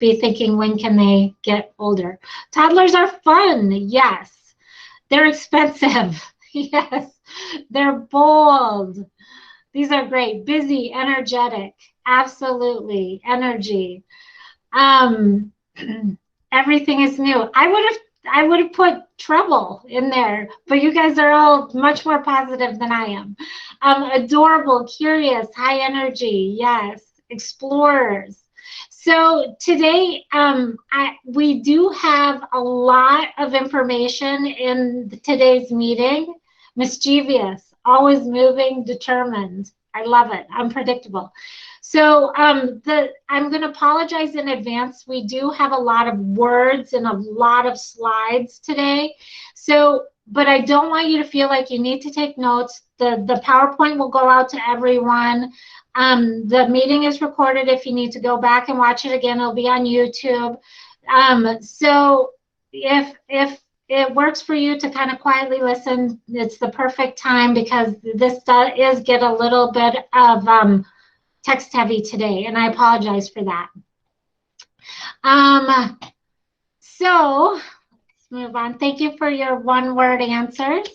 be thinking, when can they get older? Toddlers are fun, yes. They're expensive, yes. They're bold. These are great. Busy, energetic, absolutely, energy. Everything is new. I would have put trouble in there, but you guys are all much more positive than I am. Adorable, curious, high energy, yes, explorers. So today, we do have a lot of information in today's meeting. Mischievous, always moving, determined. I love it, unpredictable. So I'm going to apologize in advance. We do have a lot of words and a lot of slides today. So, but I don't want you to feel like you need to take notes. The PowerPoint will go out to everyone. The meeting is recorded. If you need to go back and watch it again, it'll be on YouTube. So if it works for you to kind of quietly listen, it's the perfect time, because this is get a little bit of text heavy today, and I apologize for that. So let's move on. Thank you for your one-word answers.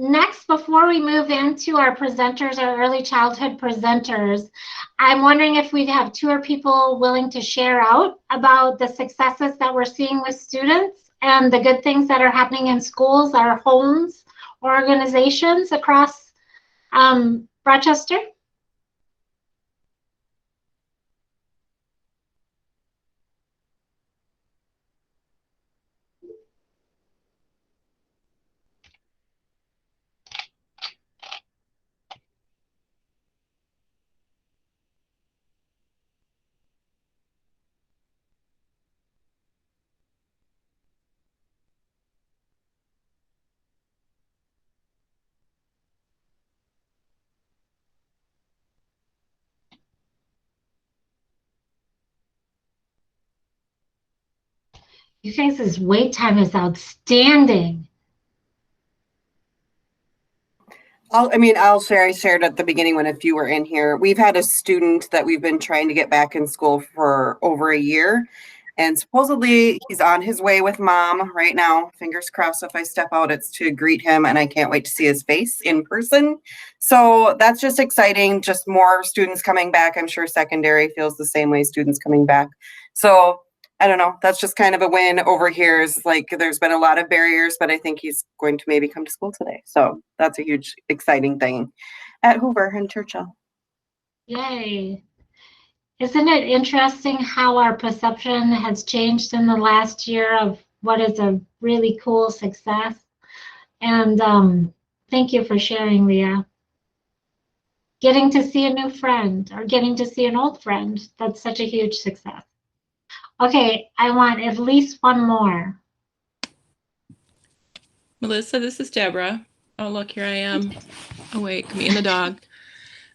Next, before we move into our presenters, our early childhood presenters, I'm wondering if we'd have two or people willing to share out about the successes that we're seeing with students and the good things that are happening in schools, our homes, organizations across Rochester. You guys' wait time is outstanding. I'll share. I shared at the beginning when if you were in here, we've had a student that we've been trying to get back in school for over a year. And supposedly he's on his way with mom right now. Fingers crossed, if I step out, it's to greet him, and I can't wait to see his face in person. So that's just exciting. Just more students coming back. I'm sure secondary feels the same way, students coming back. So I don't know. That's just kind of a win. Over here is like there's been a lot of barriers, but I think he's going to maybe come to school today. So that's a huge, exciting thing at Hoover and Churchill. Yay. Isn't it interesting how our perception has changed in the last year of what is a really cool success? And thank you for sharing, Leah. Getting to see a new friend or getting to see an old friend, that's such a huge success. Okay, I want at least one more. Melissa, this is Deborah. Oh, look, here I am. Awake, me and the dog.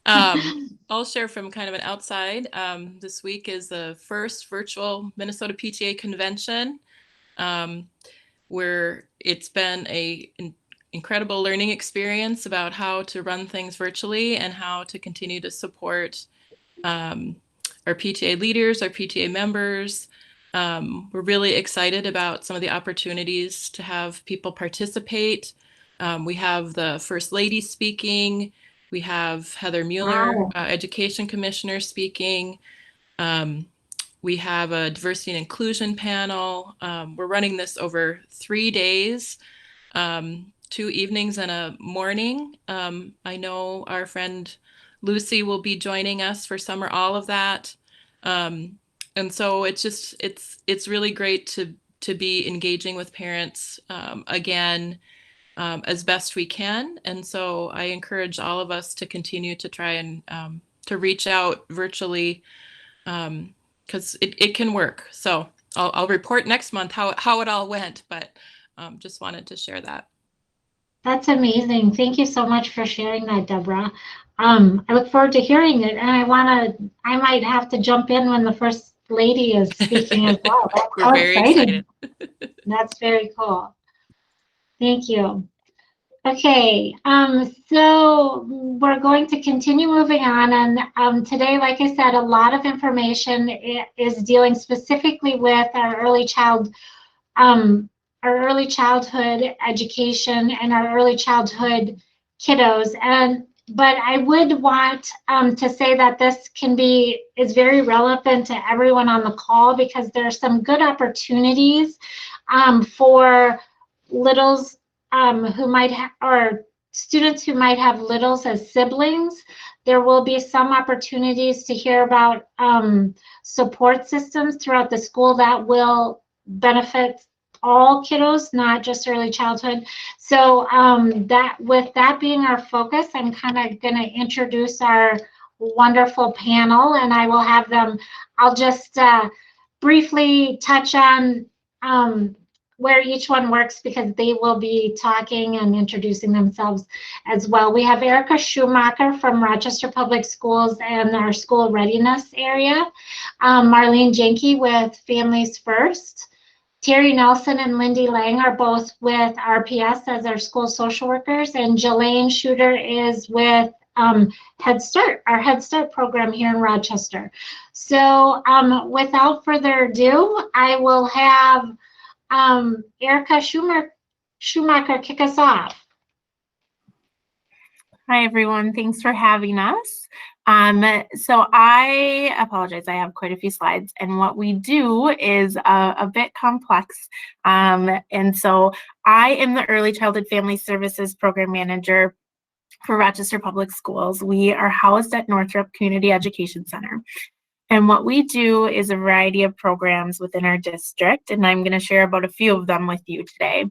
I'll share from kind of an outside. This week is the first virtual Minnesota PTA convention, where it's been an incredible learning experience about how to run things virtually and how to continue to support our PTA leaders, our PTA members. We're really excited about some of the opportunities to have people participate. We have the First Lady speaking. We have Heather Mueller, Education Commissioner, speaking. We have a diversity and inclusion panel. We're running this over 3 days, 2 evenings and a morning. I know our friend Lucy will be joining us for some or all of that. And so it's really great to be engaging with parents again as best we can. And so I encourage all of us to continue to try and to reach out virtually, because it can work. So I'll report next month how it all went, but just wanted to share that. That's amazing. Thank you so much for sharing that, Deborah. I look forward to hearing it, and I might have to jump in when the First Lady is speaking as well. That's We're very excited. That's very cool. Thank you. Okay, so we're going to continue moving on, and today, like I said, a lot of information is dealing specifically with our early childhood education and our early childhood kiddos. But I would want to say that this is very relevant to everyone on the call, because there are some good opportunities for littles who might have, or students who might have littles as siblings. There will be some opportunities to hear about support systems throughout the school that will benefit all kiddos, not just early childhood. So with that being our focus, I'm kind of going to introduce our wonderful panel, and I will have them, I'll just briefly touch on where each one works, because they will be talking and introducing themselves as well. We have Erica Schumacher from Rochester Public Schools and our school readiness area, Marlene Jenke with Families First, Terry Nelson and Lindy Lang are both with RPS as our school social workers, and Jelaine Shooter is with Head Start, our Head Start program here in Rochester. So without further ado, I will have Erica Schumacher kick us off. Hi, everyone. Thanks for having us. So I apologize, I have quite a few slides, and what we do is a bit complex. And so I am the Early Childhood Family Services Program Manager for Rochester Public Schools. We are housed at Northrop Community Education Center. And what we do is a variety of programs within our district, and I'm going to share about a few of them with you today.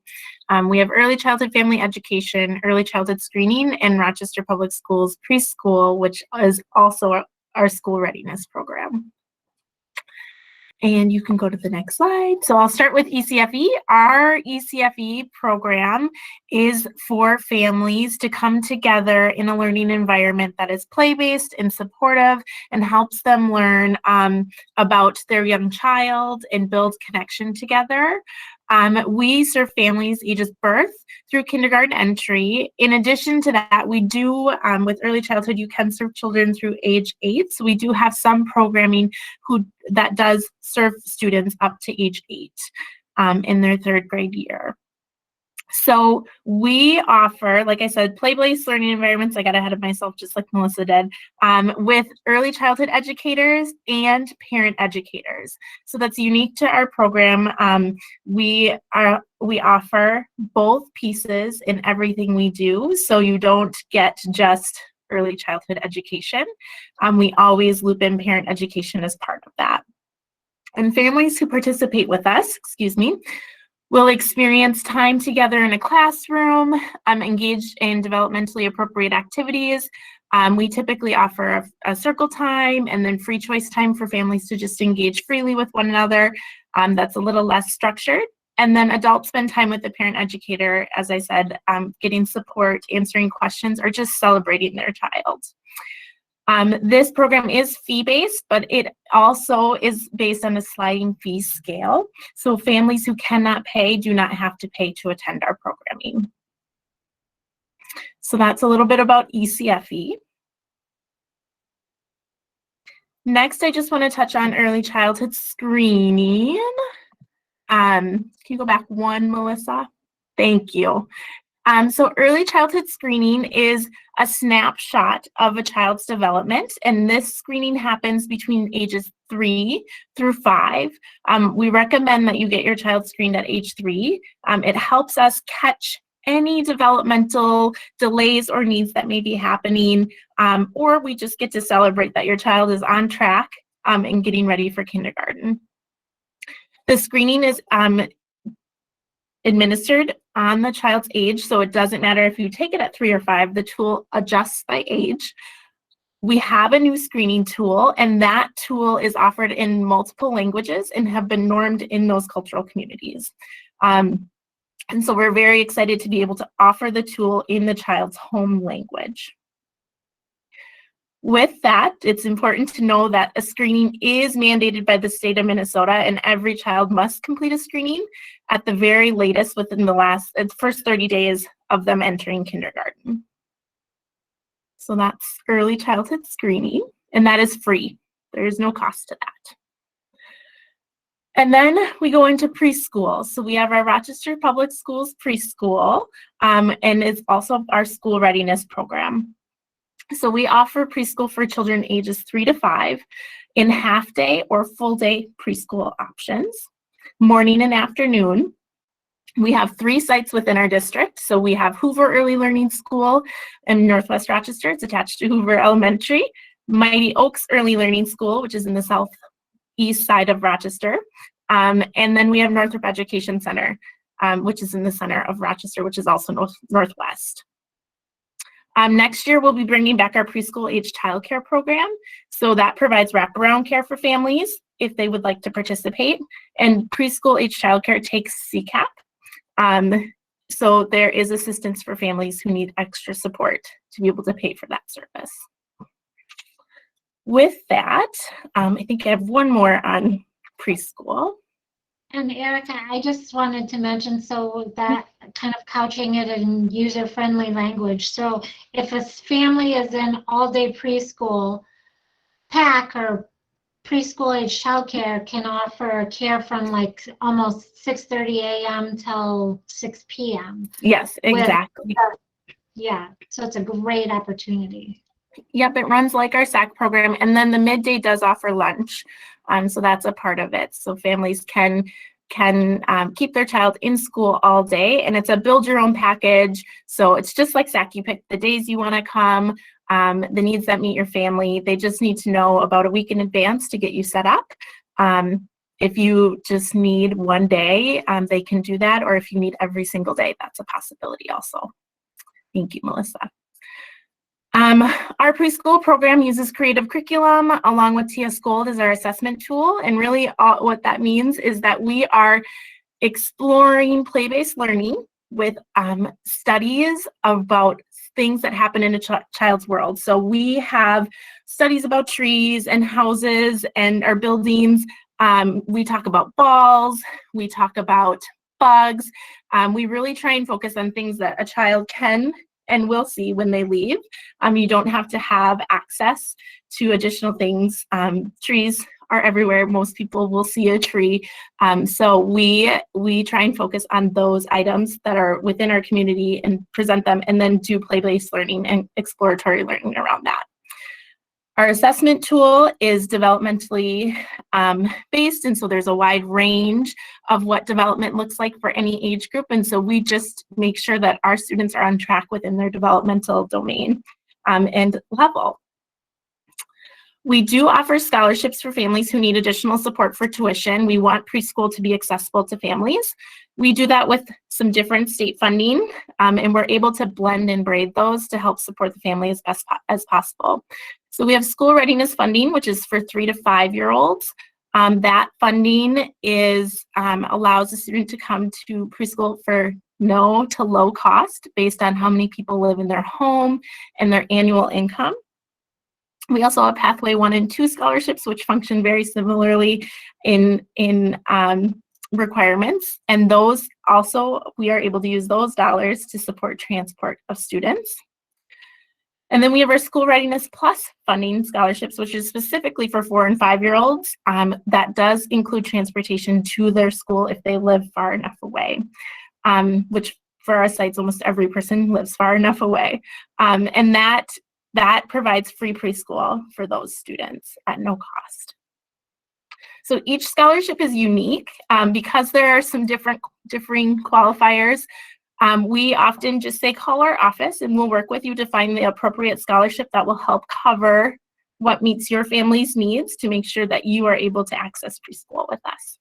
We have early childhood family education, early childhood screening, and Rochester Public Schools preschool, which is also our school readiness program. And you can go to the next slide. So I'll start with ECFE. Our ECFE program is for families to come together in a learning environment that is play-based and supportive and helps them learn about their young child and build connection together. We serve families ages birth through kindergarten entry. In addition to that, we do, with early childhood, you can serve children through age 8. So we do have some programming that does serve students up to age 8 in their 3rd grade year. So we offer, like I said, play-based learning environments. I got ahead of myself just like Melissa did, with early childhood educators and parent educators. So that's unique to our program. We offer both pieces in everything we do. So you don't get just early childhood education. We always loop in parent education as part of that. And families who participate with us, will experience time together in a classroom, engaged in developmentally appropriate activities. We typically offer a circle time and then free choice time for families to just engage freely with one another. That's a little less structured. And then adults spend time with the parent educator, as I said, getting support, answering questions, or just celebrating their child. This program is fee-based, but it also is based on a sliding fee scale. So families who cannot pay do not have to pay to attend our programming. So that's a little bit about ECFE. Next, I just want to touch on early childhood screening. Can you go back one, Melissa? Thank you. So early childhood screening is a snapshot of a child's development, and this screening happens between ages 3 through 5. We recommend that you get your child screened at age 3. It helps us catch any developmental delays or needs that may be happening, or we just get to celebrate that your child is on track and getting ready for kindergarten. The screening is administered on the child's age, so it doesn't matter if you take it at 3 or 5, the tool adjusts by age. We have a new screening tool, and that tool is offered in multiple languages and have been normed in those cultural communities. And so we're very excited to be able to offer the tool in the child's home language. With that, it's important to know that a screening is mandated by the state of Minnesota, and every child must complete a screening at the very latest within the first 30 days of them entering kindergarten. So that's early childhood screening, and that is free. There is no cost to that. And then we go into preschool. So we have our Rochester Public Schools preschool, and it's also our school readiness program. So we offer preschool for children ages 3 to 5 in half-day or full-day preschool options, morning and afternoon. We have 3 sites within our district. So we have Hoover Early Learning School in Northwest Rochester. It's attached to Hoover Elementary. Mighty Oaks Early Learning School, which is in the southeast side of Rochester. And then we have Northrop Education Center, which is in the center of Rochester, which is also northwest. Next year, we'll be bringing back our preschool age childcare program. So that provides wraparound care for families if they would like to participate. And preschool age childcare takes Ccap. So there is assistance for families who need extra support to be able to pay for that service. With that, I think I have one more on preschool. And Erica, I just wanted to mention, so that kind of couching it in user-friendly language. So if a family is in all-day preschool, PAC or preschool age childcare can offer care from like almost 6:30 a.m. till 6 p.m. Yes, exactly. Yeah, so it's a great opportunity. Yep, it runs like our SAC program, and then the midday does offer lunch, so that's a part of it. So families can keep their child in school all day, and it's a build your own package. So it's just like SAC. You pick the days you want to come, the needs that meet your family. They just need to know about a week in advance to get you set up. If you just need one day, they can do that, or if you need every single day, that's a possibility also. Thank you, Melissa. Our preschool program uses creative curriculum along with TS Gold as our assessment tool. And really what that means is that we are exploring play-based learning with studies about things that happen in a child's world. So we have studies about trees and houses and our buildings. We talk about balls. We talk about bugs. We really try and focus on things that a child can and will see when they leave. You don't have to have access to additional things. Trees are everywhere. Most people will see a tree. So we try and focus on those items that are within our community and present them, and then do play-based learning and exploratory learning around that. Our assessment tool is developmentally based, and so there's a wide range of what development looks like for any age group, and so we just make sure that our students are on track within their developmental domain and level. We do offer scholarships for families who need additional support for tuition. We want preschool to be accessible to families. We do that with some different state funding, and we're able to blend and braid those to help support the family as best as possible. So we have school readiness funding, which is for 3 to 5-year-olds. That funding allows a student to come to preschool for no to low cost based on how many people live in their home and their annual income. We also have Pathway 1 and 2 scholarships, which function very similarly in requirements. And those also, we are able to use those dollars to support transport of students. And then we have our School Readiness Plus funding scholarships, which is specifically for 4 and 5-year-olds. That does include transportation to their school if they live far enough away, which for our sites, almost every person lives far enough away. And that provides free preschool for those students at no cost. So each scholarship is unique because there are some differing qualifiers. We often just say call our office and we'll work with you to find the appropriate scholarship that will help cover what meets your family's needs to make sure that you are able to access preschool with us.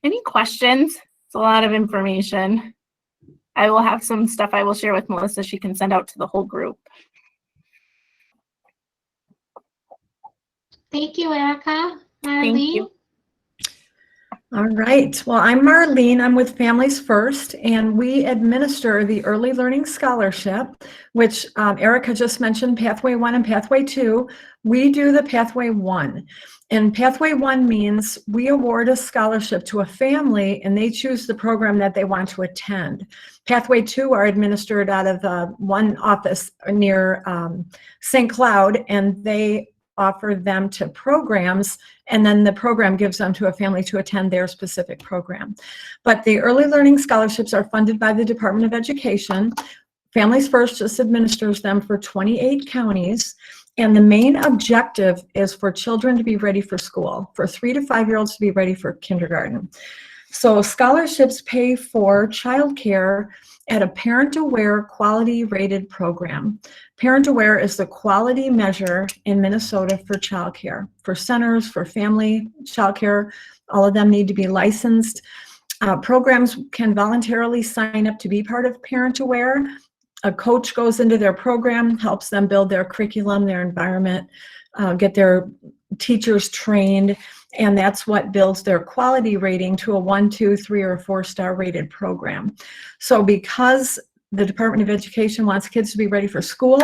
Any questions? It's a lot of information. I will have some stuff I will share with Melissa she can send out to the whole group. Thank you, Erica. Thank you. All right. Well, I'm Marlene. I'm with Families First, and we administer the Early Learning Scholarship, which Erica just mentioned, Pathway 1 and Pathway 2. We do the Pathway 1. And Pathway 1 means we award a scholarship to a family, and they choose the program that they want to attend. Pathway 2 are administered out of one office near St. Cloud, and they offer them to programs, and then the program gives them to a family to attend their specific program. But the early learning scholarships are funded by the Department of Education. Families First just administers them for 28 counties, and the main objective is for children to be ready for school, for 3 to 5-year-olds to be ready for kindergarten. So scholarships pay for childcare at a parent-aware, quality-rated program. Parent-aware is the quality measure in Minnesota for childcare. For centers, for family childcare, all of them need to be licensed. Programs can voluntarily sign up to be part of parent-aware. A coach goes into their program, helps them build their curriculum, their environment, get their teachers trained, and that's what builds their quality rating to a 1, 2, 3, or 4-star rated program. So because the Department of Education wants kids to be ready for school,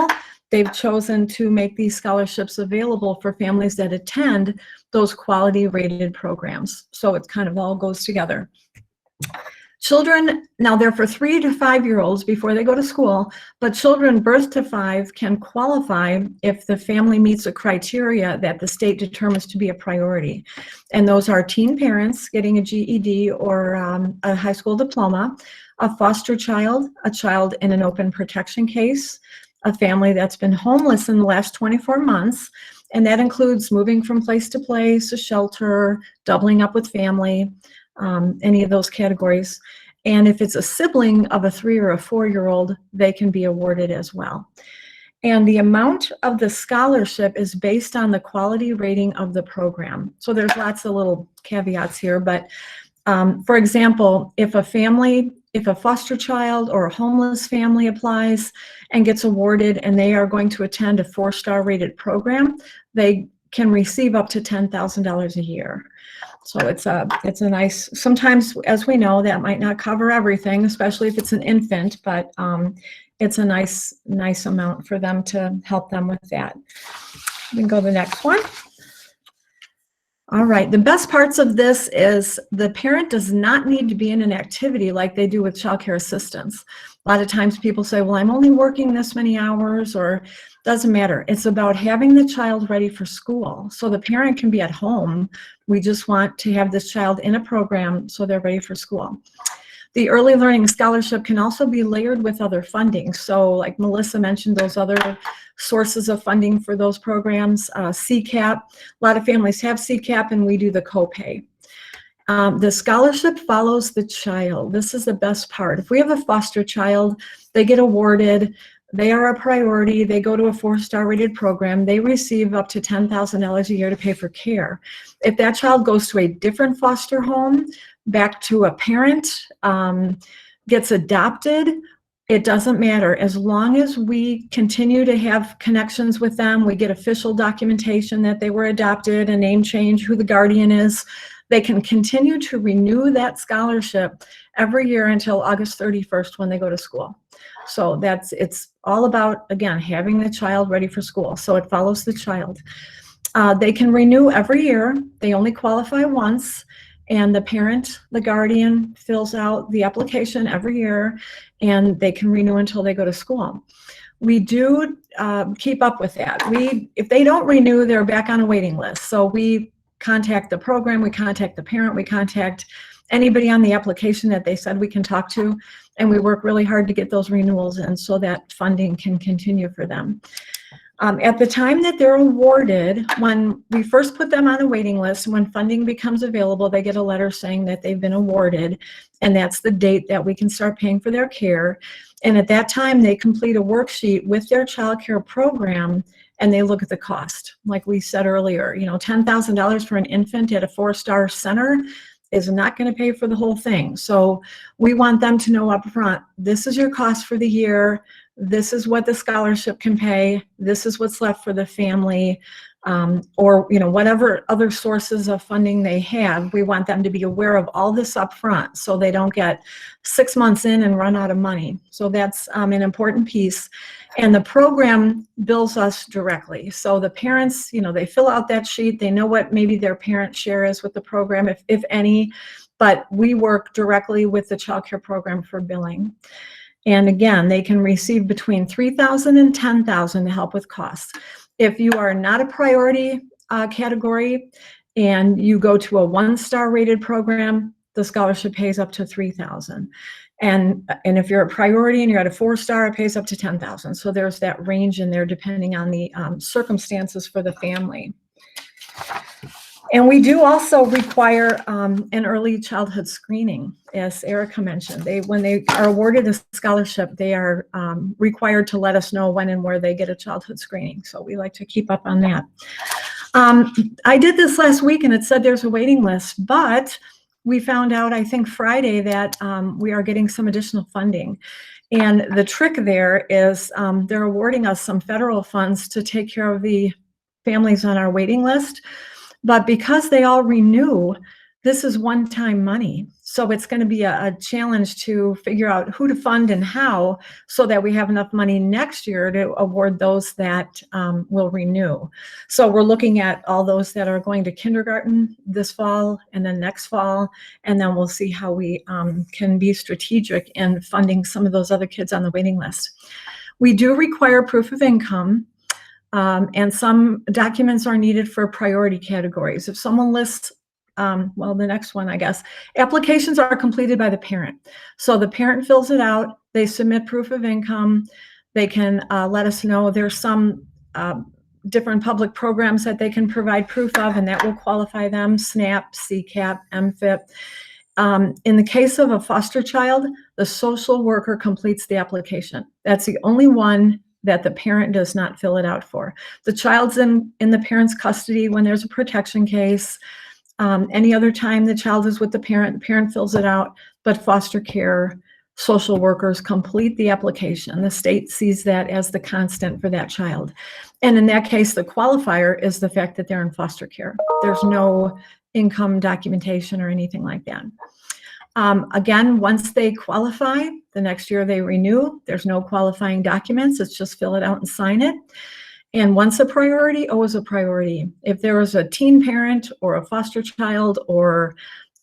they've chosen to make these scholarships available for families that attend those quality rated programs. So it kind of all goes together. Children, now they're for 3 to 5-year-olds before they go to school, but children birth to 5 can qualify if the family meets a criteria that the state determines to be a priority. And those are teen parents getting a GED or a high school diploma, a foster child, a child in an open protection case, a family that's been homeless in the last 24 months, and that includes moving from place to place, a shelter, doubling up with family, any of those categories. And if it's a sibling of a 3 or a 4-year-old, they can be awarded as well. And the amount of the scholarship is based on the quality rating of the program. So there's lots of little caveats here, but for example, if a foster child or a homeless family applies and gets awarded and they are going to attend a 4-star rated program, they can receive up to $10,000 a year. So it's a nice, sometimes, as we know, that might not cover everything, especially if it's an infant, but it's a nice amount for them to help them with that. We can go to the next one. All right, the best parts of this is the parent does not need to be in an activity like they do with child care assistance. A lot of times people say, well, I'm only working this many hours, or doesn't matter. It's about having the child ready for school. So the parent can be at home. We just want to have this child in a program so they're ready for school. The early learning scholarship can also be layered with other funding. So like Melissa mentioned, those other sources of funding for those programs, Ccap. A lot of families have Ccap, and we do the copay. The scholarship follows the child. This is the best part. If we have a foster child, they get awarded, they are a priority, they go to a 4-star rated program, they receive up to $10,000 a year to pay for care. If that child goes to a different foster home, back to a parent, gets adopted, it doesn't matter. As long as we continue to have connections with them, we get official documentation that they were adopted, a name change, who the guardian is, they can continue to renew that scholarship every year until August 31st when they go to school. So it's all about, again, having the child ready for school. So it follows the child. They can renew every year. They only qualify once. And the parent, the guardian, fills out the application every year, and they can renew until they go to school. We do keep up with that. If they don't renew, they're back on a waiting list. So we contact the program, we contact the parent, we contact anybody on the application that they said we can talk to, and we work really hard to get those renewals in so that funding can continue for them. At the time that they're awarded, when we first put them on a waiting list, when funding becomes available, they get a letter saying that they've been awarded, and that's the date that we can start paying for their care. And at that time, they complete a worksheet with their child care program, and they look at the cost. Like we said earlier, you know, $10,000 for an infant at a 4-star center is not going to pay for the whole thing. So we want them to know up front, this is your cost for the year. This is what the scholarship can pay. This is what's left for the family. or whatever other sources of funding they have. We want them to be aware of all this up front so they don't get 6 months in and run out of money. So that's an important piece. And the program bills us directly. So the parents, they fill out that sheet. They know what maybe their parent share is with the program, if any, but we work directly with the child care program for billing. And again, they can receive between $3,000 and $10,000 to help with costs. If you are not a priority category and you go to a 1-star rated program, the scholarship pays up to $3,000. And if you're a priority and you're at a 4-star, it pays up to $10,000. So there's that range in there depending on the circumstances for the family. And we do also require an early childhood screening, as Erica mentioned. When they are awarded a scholarship, they are required to let us know when and where they get a childhood screening. So we like to keep up on that. I did this last week and it said there's a waiting list, but we found out, I think Friday, that we are getting some additional funding. And the trick there is they're awarding us some federal funds to take care of the families on our waiting list. But because they all renew, this is one-time money. So it's going to be a challenge to figure out who to fund and how so that we have enough money next year to award those that will renew. So we're looking at all those that are going to kindergarten this fall and then next fall, and then we'll see how we can be strategic in funding some of those other kids on the waiting list. We do require proof of income. And some documents are needed for priority categories. If someone lists, well, the next one, I guess, applications are completed by the parent. So the parent fills it out, they submit proof of income, they can let us know. There's some different public programs that they can provide proof of, and that will qualify them: SNAP, Ccap, MFIP. In the case of a foster child, the social worker completes the application. That's the only one that the parent does not fill it out for. The child's in the parent's custody when there's a protection case. Any other time the child is with the parent fills it out, but foster care social workers complete the application. The state sees that as the constant for that child. And in that case, the qualifier is the fact that they're in foster care. There's no income documentation or anything like that. Again, once they qualify, the next year they renew. There's no qualifying documents. It's just fill it out and sign it. And once a priority, always a priority. If there is a teen parent or a foster child or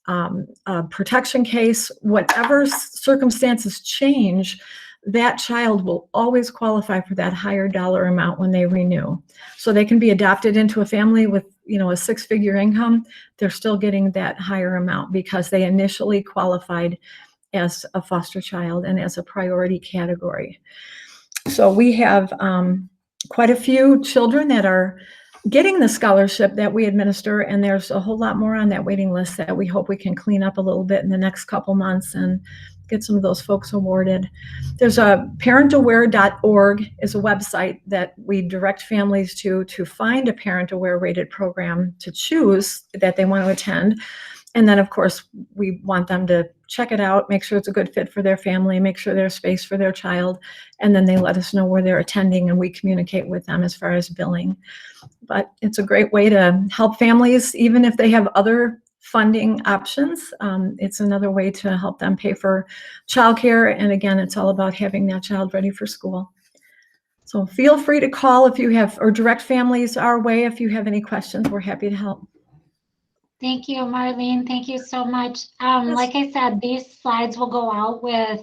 a protection case, whatever circumstances change, that child will always qualify for that higher dollar amount when they renew. So they can be adopted into a family with, a 6-figure income. They're still getting that higher amount because they initially qualified as a foster child and as a priority category. So we have quite a few children that are getting the scholarship that we administer, and there's a whole lot more on that waiting list that we hope we can clean up a little bit in the next couple months and get some of those folks awarded. There's a parentaware.org is a website that we direct families to find a parent aware rated program to choose that they want to attend. And then, of course, we want them to check it out, make sure it's a good fit for their family, make sure there's space for their child, and then they let us know where they're attending and we communicate with them as far as billing. But it's a great way to help families, even if they have other funding options. It's another way to help them pay for childcare. And again, it's all about having that child ready for school. So feel free to call if you have, or direct families our way if you have any questions. We're happy to help. Thank you, Marlene. Thank you so much. Like I said, these slides will go out with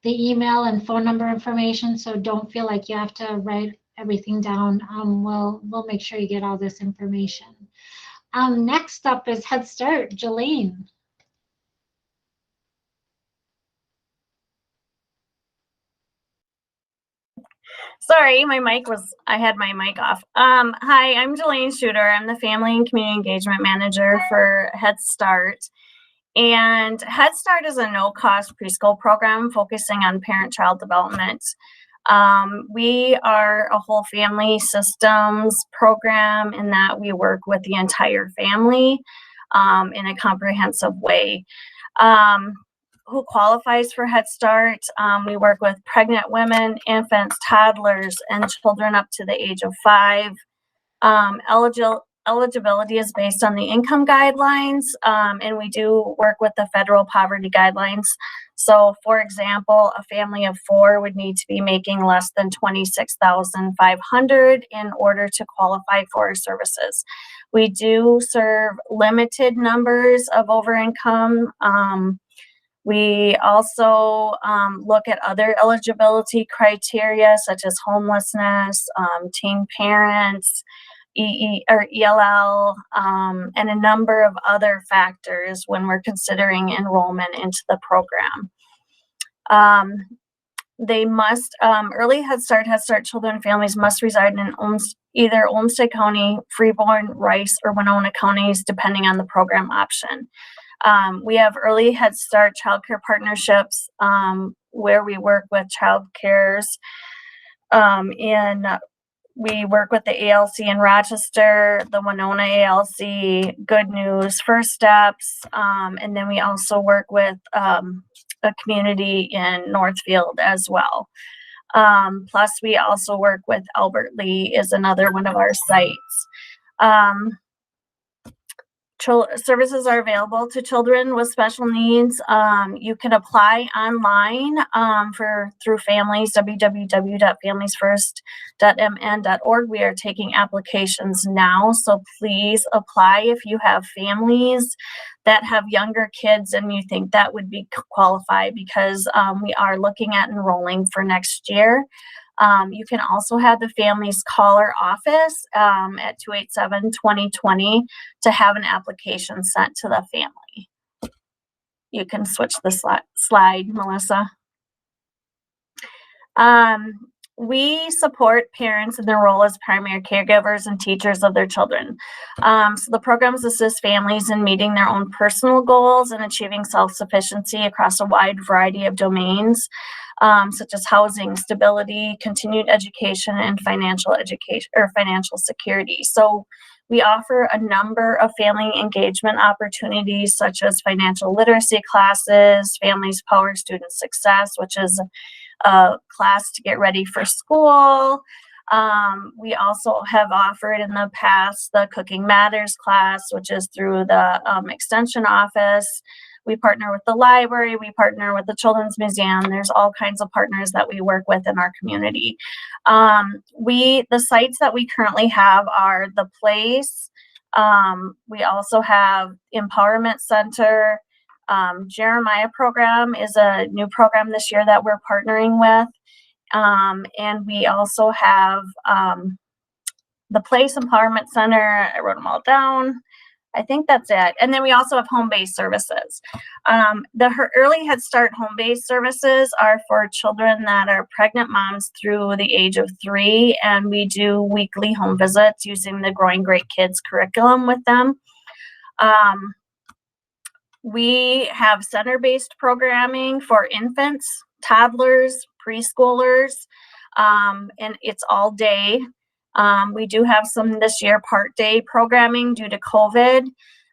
the email and phone number information, so don't feel like you have to write everything down. We'll make sure you get all this information. Next up is Head Start, Jolene. Sorry, I had my mic off. Hi, I'm Jolene Shooter. I'm the Family and Community Engagement Manager for Head Start. And Head Start is a no-cost preschool program focusing on parent-child development. We are a whole family systems program in that we work with the entire family in a comprehensive way. Who qualifies for Head Start? We work with pregnant women, infants, toddlers, and children up to the age of 5. Eligibility is based on the income guidelines, and we do work with the federal poverty guidelines. So, for example, a family of 4 would need to be making less than $26,500 in order to qualify for our services. We do serve limited numbers of over income. We also look at other eligibility criteria such as homelessness, teen parents, ELL, and a number of other factors when we're considering enrollment into the program. They must, early Head Start children and families must reside in either Olmsted County, Freeborn, Rice, or Winona counties, depending on the program option. We have early Head Start childcare partnerships where we work with child cares we work with the ALC in Rochester, the Winona ALC, Good News, First Steps, and then we also work with a community in Northfield as well. Plus, we also work with Albert Lee is another one of our sites. Services are available to children with special needs. You can apply online through Families, www.familiesfirst.mn.org. We are taking applications now, so please apply if you have families that have younger kids and you think that would be qualified, because we are looking at enrolling for next year. You can also have the families call our office at 287-2020 to have an application sent to the family. You can switch the slide, Melissa. We support parents in their role as primary caregivers and teachers of their children. So the programs assist families in meeting their own personal goals and achieving self-sufficiency across a wide variety of domains, such as housing, stability, continued education, and financial security. So we offer a number of family engagement opportunities, such as financial literacy classes, Families Power Student Success, which is a class to get ready for school. We also have offered in the past the Cooking Matters class, which is through the Extension office. We partner with the library, we partner with the Children's Museum. There's all kinds of partners that we work with in our community. The sites that we currently have are The Place. We also have Empowerment Center. Jeremiah Program is a new program this year that we're partnering with. And we also have The Place, Empowerment Center. I wrote them all down. I think that's it. And then we also have home-based services. The Early Head Start home-based services are for children that are pregnant moms through the age of 3, and we do weekly home visits using the Growing Great Kids curriculum with them. We have center-based programming for infants, toddlers, preschoolers, and it's all day. We do have some this year part-day programming due to COVID.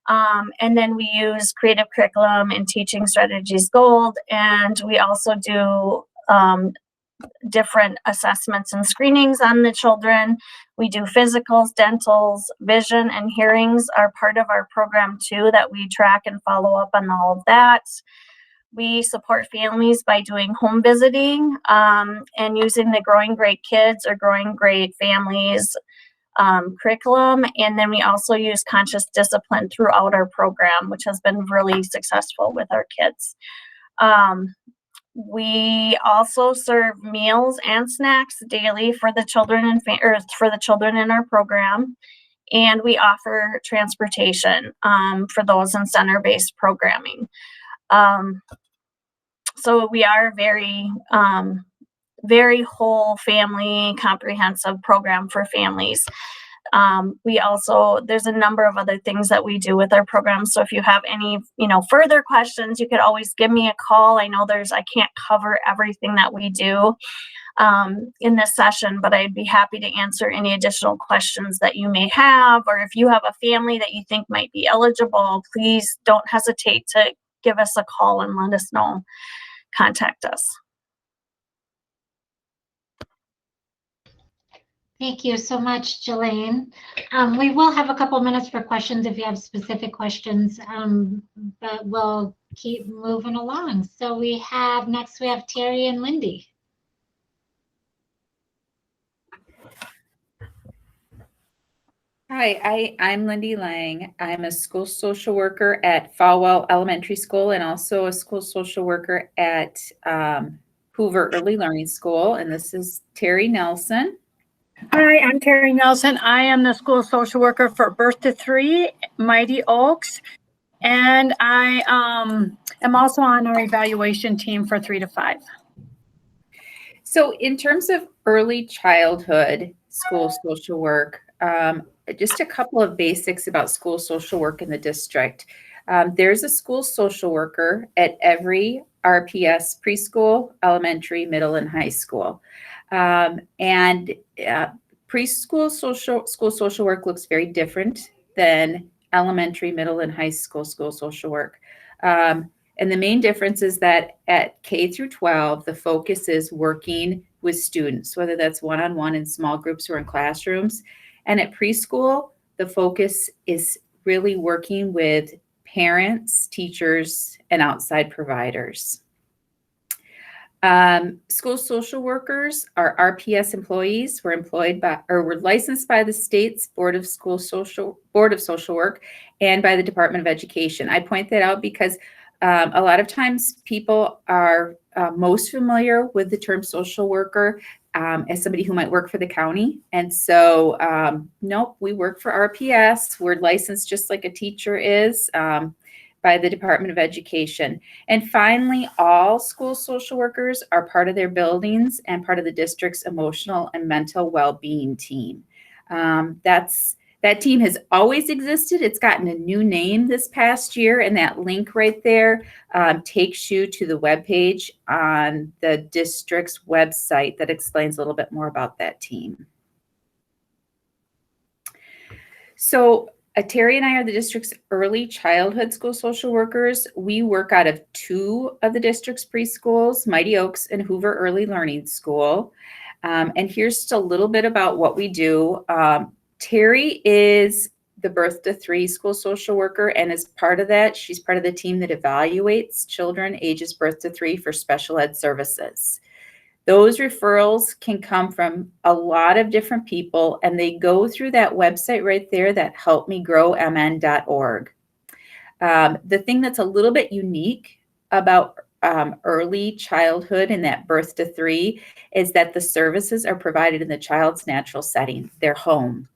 And then we use Creative Curriculum and Teaching Strategies Gold. And we also do different assessments and screenings on the children. We do physicals, dentals, vision, and hearings are part of our program too, that we track and follow up on all of that. We support families by doing home visiting and using the Growing Great Kids or Growing Great Families curriculum. And then we also use conscious discipline throughout our program, which has been really successful with our kids. We also serve meals and snacks daily for the children in our program. And we offer transportation for those in center-based programming. So we are very, very whole family comprehensive program for families. There's a number of other things that we do with our program. So if you have any, further questions, you could always give me a call. I know I can't cover everything that we do in this session, but I'd be happy to answer any additional questions that you may have, or if you have a family that you think might be eligible, please don't hesitate to give us a call and let us know. Contact us. Thank you so much, Jelaine. We will have a couple minutes for questions if you have specific questions, but we'll keep moving along. So next we have Terry and Lindy. Hi, I'm Lindy Lang. I'm a school social worker at Falwell Elementary School and also a school social worker at Hoover Early Learning School. And this is Terry Nelson. Hi, I'm Terry Nelson. I am the school social worker for Birth to 3, Mighty Oaks. And I am also on our evaluation team for 3 to 5. So in terms of early childhood school social work, just a couple of basics about school social work in the district. There's a school social worker at every RPS preschool, elementary, middle, and high school. Preschool school social work looks very different than elementary, middle, and high school social work. And the main difference is that at K through 12, the focus is working with students, whether that's one-on-one in small groups or in classrooms. And at preschool, the focus is really working with parents, teachers, and outside providers. School social workers are RPS employees. We're licensed by the state's Board of Social Work and by the Department of Education. I point that out because a lot of times people are most familiar with the term social worker as somebody who might work for the county. And so, nope, we work for RPS. We're licensed just like a teacher is by the Department of Education. And finally, all school social workers are part of their buildings and part of the district's emotional and mental well-being team. That team has always existed. It's gotten a new name this past year, and that link right there takes you to the webpage on the district's website that explains a little bit more about that team. So Terry and I are the district's early childhood school social workers. We work out of 2 of the district's preschools, Mighty Oaks and Hoover Early Learning School. And here's just a little bit about what we do. Terry is the Birth to 3 school social worker, and as part of that, she's part of the team that evaluates children ages birth to 3 for special ed services. Those referrals can come from a lot of different people, and they go through that website right there, that helpmegrowmn.org. The thing that's a little bit unique about early childhood and that birth to 3 is that the services are provided in the child's natural setting, their home.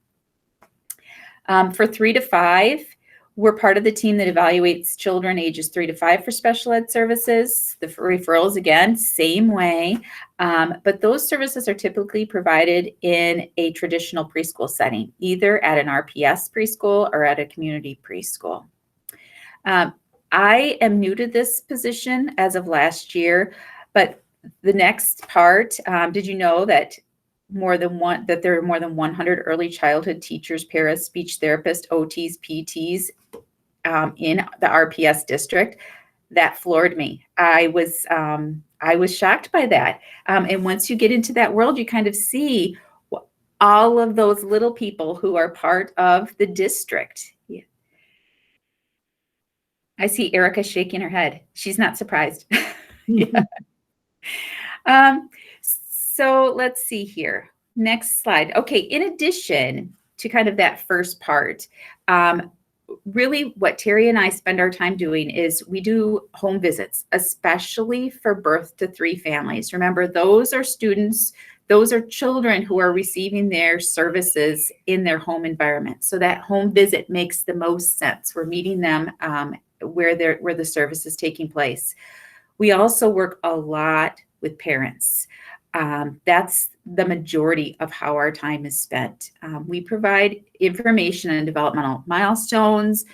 For 3 to 5, we're part of the team that evaluates children ages 3 to 5 for special ed services. The referrals, again, same way, but those services are typically provided in a traditional preschool setting, either at an RPS preschool or at a community preschool. I am new to this position as of last year, but the next part, did you know that there are more than 100 early childhood teachers, paras, speech therapists, OTs, PTs in the RPS district? That floored me. I was shocked by that. And once you get into that world, you kind of see all of those little people who are part of the district. Yeah. I see Erica shaking her head. She's not surprised. Yeah. So let's see here. Next slide. Okay, in addition to kind of that first part, really what Terry and I spend our time doing is we do home visits, especially for birth to 3 families. Remember, those are students, those are children who are receiving their services in their home environment. So that home visit makes the most sense. We're meeting them where the service is taking place. We also work a lot with parents. That's the majority of how our time is spent. We provide information on developmental milestones,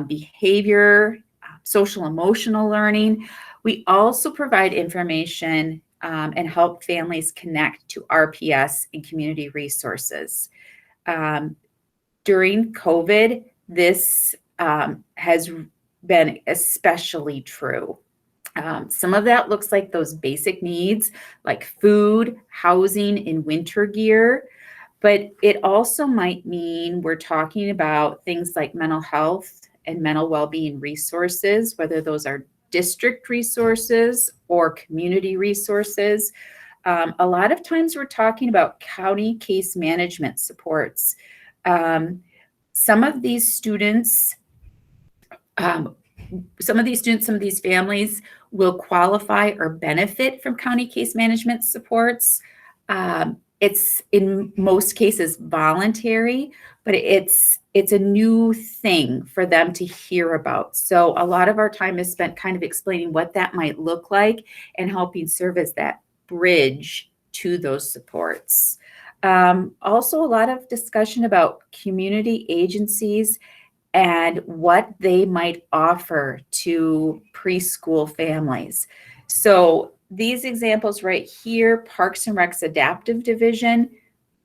behavior, social emotional learning. We also provide information and help families connect to RPS and community resources. During COVID, this has been especially true. Some of that looks like those basic needs like food, housing, and winter gear. But it also might mean we're talking about things like mental health and mental well-being resources, whether those are district resources or community resources. A lot of times we're talking about county case management supports. Some of these students, some of these families will qualify or benefit from county case management supports. It's in most cases voluntary, but it's a new thing for them to hear about. So a lot of our time is spent kind of explaining what that might look like and helping serve as that bridge to those supports. Also, a lot of discussion about community agencies and what they might offer to preschool families. So these examples right here, Parks and Rec's Adaptive Division,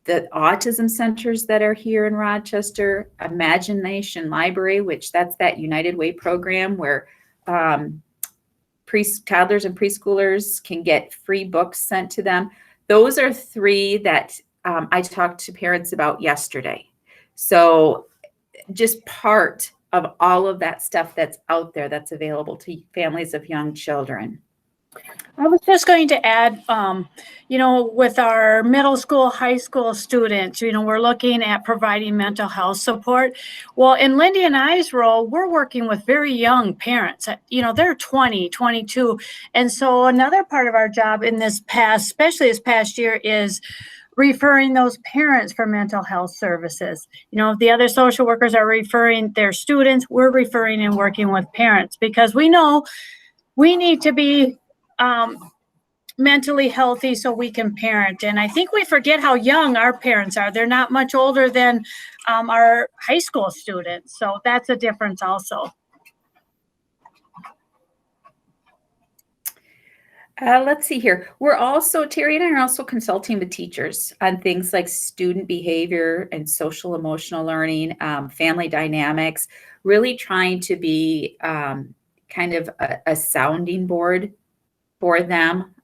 the autism centers that are here in Rochester, Imagination Library, which that's that United Way program where toddlers and preschoolers can get free books sent to them. Those are three that I talked to parents about yesterday. So just part of all of that stuff that's out there that's available to families of young children. I was just going to add, with our middle school, high school students, we're looking at providing mental health support. Well, in Lindy and I's role, we're working with very young parents. They're 20, 22. And so another part of our job especially this past year, is referring those parents for mental health services. The other social workers are referring their students, we're referring and working with parents because we know we need to be mentally healthy so we can parent. And I think we forget how young our parents are. They're not much older than our high school students. So that's a difference also. Let's see here. Terry and I are also consulting with teachers on things like student behavior and social emotional learning, family dynamics, really trying to be kind of a sounding board for them.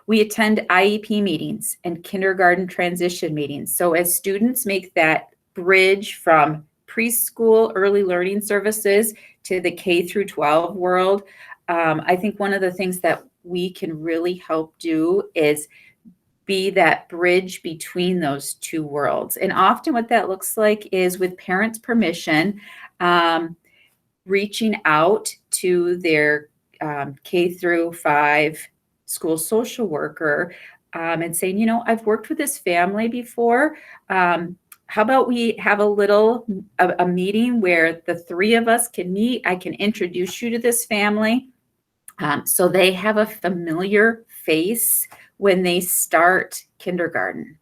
We attend IEP meetings and kindergarten transition meetings. So as students make that bridge from preschool early learning services to the K through 12 world, I think one of the things that we can really help do is be that bridge between those two worlds. And often what that looks like is, with parents' permission, reaching out to their K through 5 school social worker and saying, I've worked with this family before. How about we have a meeting where the three of us can meet? I can introduce you to this family. So they have a familiar face when they start kindergarten,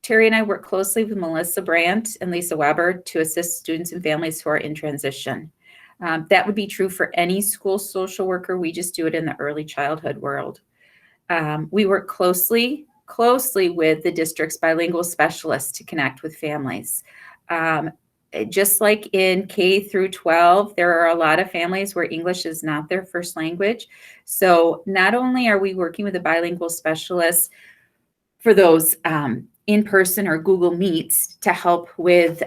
Terry and I work closely with Melissa Brandt and Lisa Weber to assist students and families who are in transition. That would be true for any school social worker. We just do it in the early childhood world. We work closely with the district's bilingual specialists to connect with families. Just like in K through 12, there are a lot of families where English is not their first language. So not only are we working with a bilingual specialist for those in-person or Google Meets to help with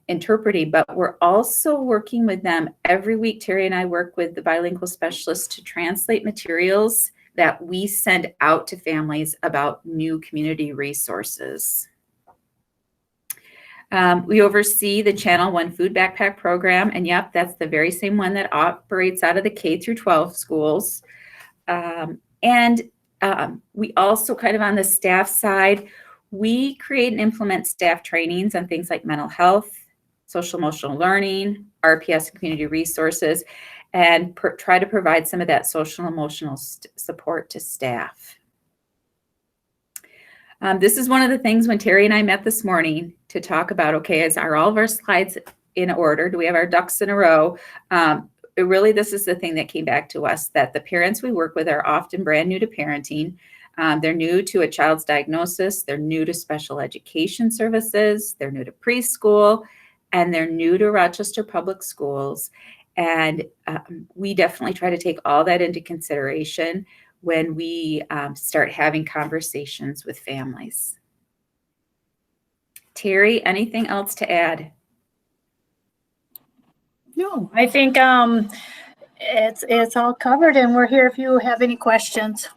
interpreting, but we're also working with them every week. Terry and I work with the bilingual specialist to translate materials that we send out to families about new community resources. We oversee the Channel 1 Food Backpack Program, and yep, that's the very same one that operates out of the K through 12 schools. We also, kind of on the staff side, we create and implement staff trainings on things like mental health, social emotional learning, RPS and community resources, and try to provide some of that social emotional support to staff. This is one of the things when Terry and I met this morning to talk about, okay, are all of our slides in order? Do we have our ducks in a row? This is the thing that came back to us, that the parents we work with are often brand new to parenting. They're new to a child's diagnosis. They're new to special education services. They're new to preschool, and they're new to Rochester Public Schools. And we definitely try to take all that into consideration when we start having conversations with families. Terry, anything else to add? No, I think it's all covered, and we're here if you have any questions.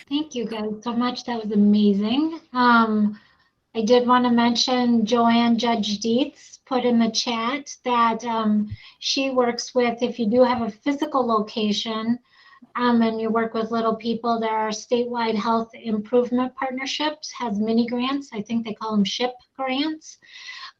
Thank you guys so much. That was amazing. I did want to mention Joanne Judge Dietz put in the chat that she works with, if you do have a physical location and you work with little people, there are statewide health improvement partnerships, has mini grants. I think they call them SHIP grants.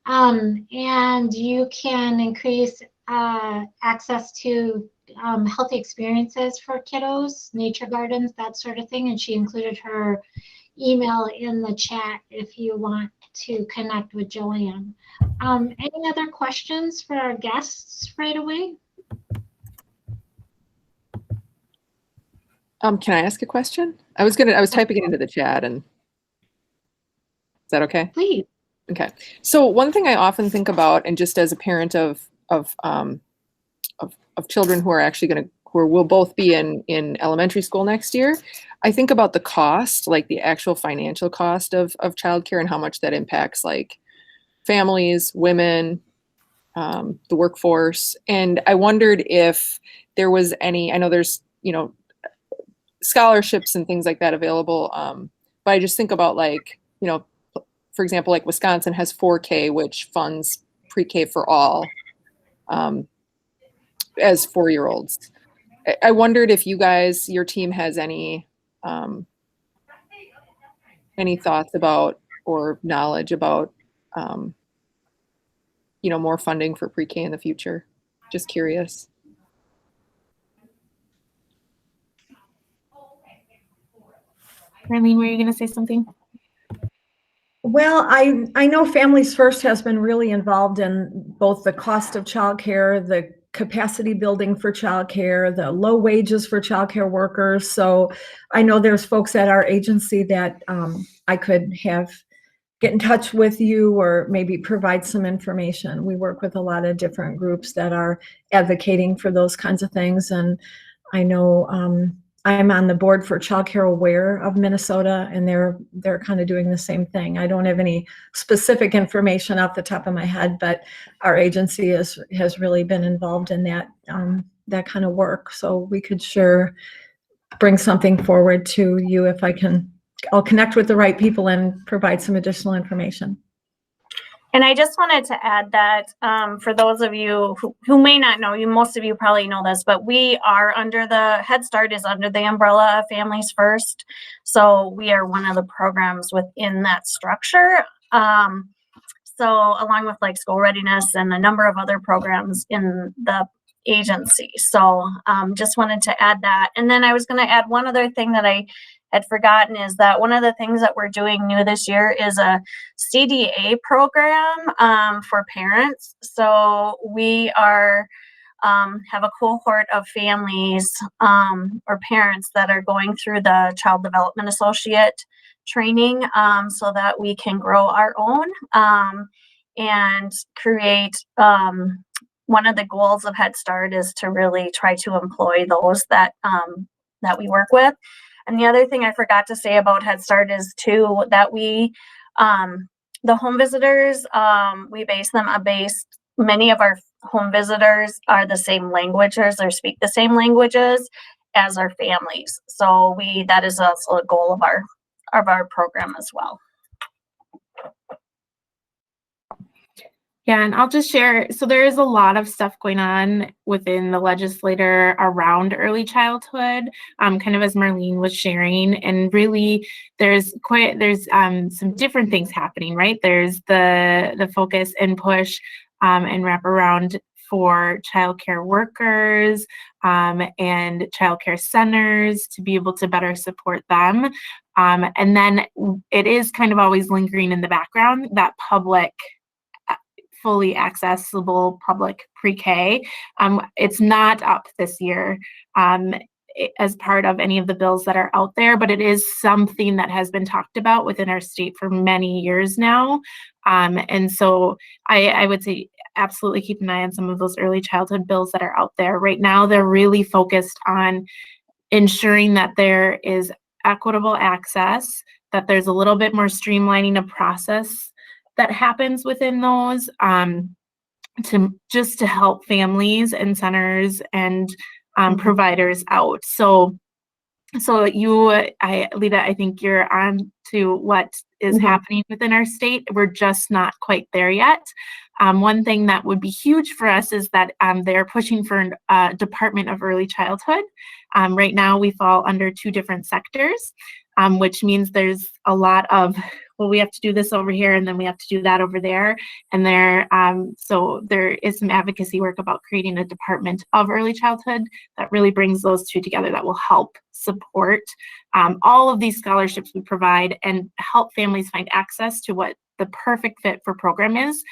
And you can increase access to healthy experiences for kiddos, nature gardens, that sort of thing. And she included her email in the chat if you want to connect with Joanne. Any other questions for our guests right away? Can I ask a question? I was typing it into the chat, and is that okay? Please. Okay. So one thing I often think about, and just as a parent of children who are actually who will both be in elementary school next year, I think about the cost, like the actual financial cost of childcare and how much that impacts like families, women, the workforce. And I wondered if there was any, I know there's, scholarships and things like that available. But I just think about like, for example, like Wisconsin has 4K, which funds pre-K for all as 4-year-olds. I wondered if you guys, your team has any thoughts about or knowledge about, more funding for pre-K in the future. Just curious. Marlene, were you going to say something? Well, I know Families First has been really involved in both the cost of childcare, the capacity building for childcare, the low wages for childcare workers. So I know there's folks at our agency that I could get in touch with you or maybe provide some information. We work with a lot of different groups that are advocating for those kinds of things. And I know I'm on the board for Childcare Aware of Minnesota, and they're kind of doing the same thing. I don't have any specific information off the top of my head, but our agency has really been involved in that kind of work. So we could sure bring something forward to you if I'll connect with the right people and provide some additional information. And I just wanted to add that for those of you who may not know, most of you probably know this, but we are under Head Start is under the umbrella of Families First. So we are one of the programs within that structure. So along with like School Readiness and a number of other programs in the agency. So just wanted to add that. And then I was going to add one other thing that I had forgotten is that one of the things that we're doing new this year is a Cda program for parents. So we are have a cohort of families or parents that are going through the Child Development Associate training so that we can grow our own and create one of the goals of Head Start is to really try to employ those that we work with. And the other thing I forgot to say about Head Start is too that we, the home visitors, we base them many of our home visitors are the same languages or speak the same languages as our families. So that is also a goal of our program as well. Yeah, and I'll just share. So there is a lot of stuff going on within the legislature around early childhood, kind of as Marlene was sharing. And really, there's some different things happening, right? There's the focus and push and wraparound for childcare workers and childcare centers to be able to better support them. And then it is kind of always lingering in the background, that public fully accessible public pre-K. It's not up this year as part of any of the bills that are out there, but it is something that has been talked about within our state for many years now. And so I would say absolutely keep an eye on some of those early childhood bills that are out there. Right now, they're really focused on ensuring that there is equitable access, that there's a little bit more streamlining of process that happens within those, to help families and centers and providers out. So Lita, I think you're on to what is happening within our state. We're just not quite there yet. One thing that would be huge for us is that they're pushing for a Department of Early Childhood. Right now, we fall under 2 different sectors, which means there's a lot of, well, we have to do this over here and then we have to do that over there. And so there is some advocacy work about creating a Department of Early Childhood that really brings those 2 together, that will help support all of these scholarships we provide and help families find access to what the perfect fit for program is.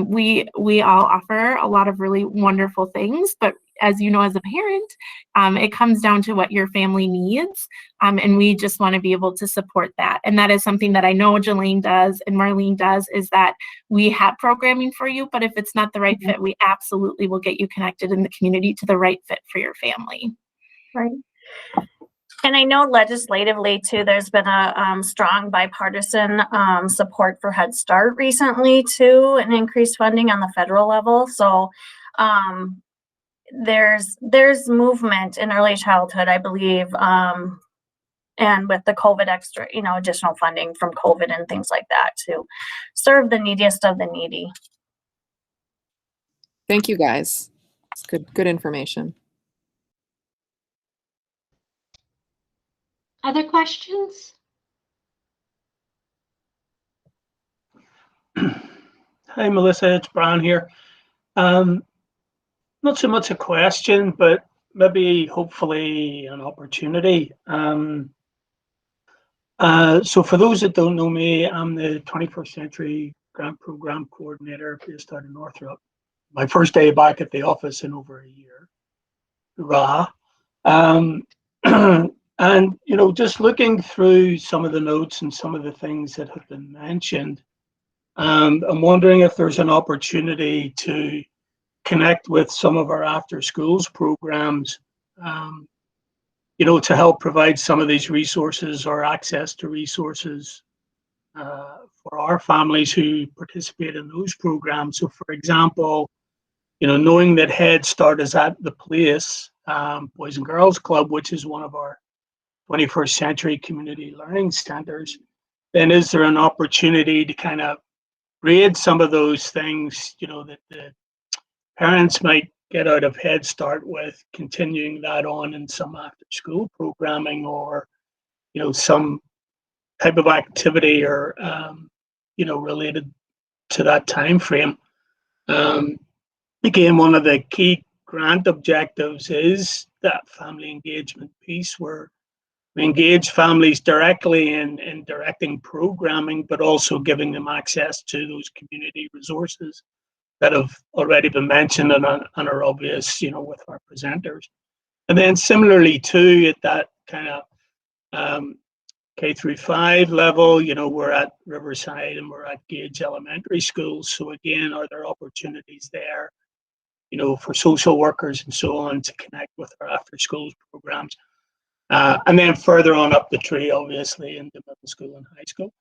We all offer a lot of really wonderful things, but as you know, as a parent, it comes down to what your family needs. And we just want to be able to support that. And that is something that I know Jelaine does and Marlene does, is that we have programming for you, but if it's not the right fit, we absolutely will get you connected in the community to the right fit for your family. Right. And I know legislatively too, there's been a strong bipartisan support for Head Start recently too, and increased funding on the federal level. So there's movement in early childhood, I believe, and with the COVID extra, additional funding from COVID and things like that to serve the neediest of the needy. Thank you, guys. It's good information. Other questions? Hi, Melissa, it's Brian here. Not so much a question, but maybe hopefully an opportunity. So for those that don't know me, I'm the 21st Century Grant Program Coordinator based out of Northrop. My first day back at the office in over a year. Hurrah. And, just looking through some of the notes and some of the things that have been mentioned, I'm wondering if there's an opportunity to connect with some of our after schools programs, to help provide some of these resources or access to resources for our families who participate in those programs. So for example, knowing that Head Start is at the place, Boys and Girls Club, which is one of our 21st Century Community Learning Centers, then is there an opportunity to kind of grade some of those things, that the parents might get out of Head Start with continuing that on in some after school programming or, some type of activity or, related to that time frame. Again, one of the key grant objectives is that family engagement piece where we engage families directly in directing programming, but also giving them access to those community resources that have already been mentioned and are obvious, with our presenters. And then similarly too, at that kind of K through 5 level, we're at Riverside and we're at Gage Elementary Schools. So again, are there opportunities there, for social workers and so on to connect with our after schools programs? And then further on up the tree, obviously, into middle school and high school.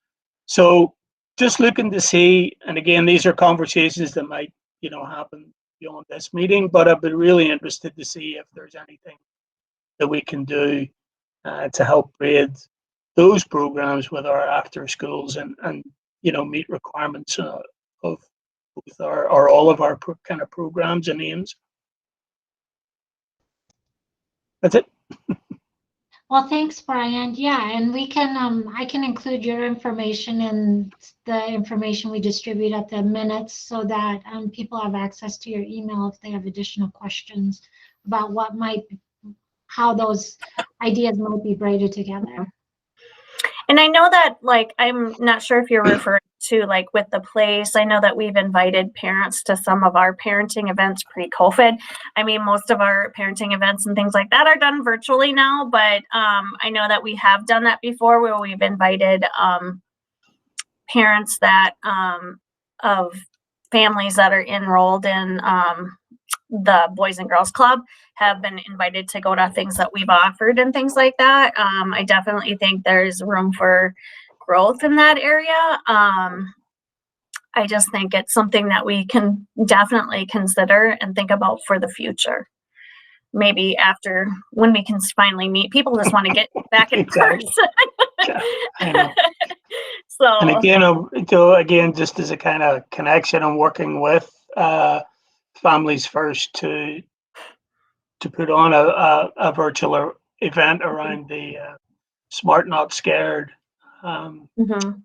So just looking to see, and again, these are conversations that might, happen beyond this meeting, but I'd be really interested to see if there's anything that we can do to help grade those programs with our after schools and meet requirements of both or all of our kind of programs and aims. That's it. Well, thanks, Brian. Yeah, and we can, I can include your information in the information we distribute at the minutes so that people have access to your email if they have additional questions about how those ideas might be braided together. And I know that, I'm not sure if you're referring to, with the place, I know that we've invited parents to some of our parenting events pre-COVID. I mean, most of our parenting events and things like that are done virtually now, but I know that we have done that before where we've invited parents that of families that are enrolled in the Boys and Girls Club have been invited to go to things that we've offered and things like that. I definitely think there's room for growth in that area. I just think it's something that we can definitely consider and think about for the future. Maybe after, when we can finally meet, people just want to get back in Exactly. person. I know. So, And again, just as a kind of connection, I'm working with Families First to put on a virtual event around the Smart Not Scared, mhm.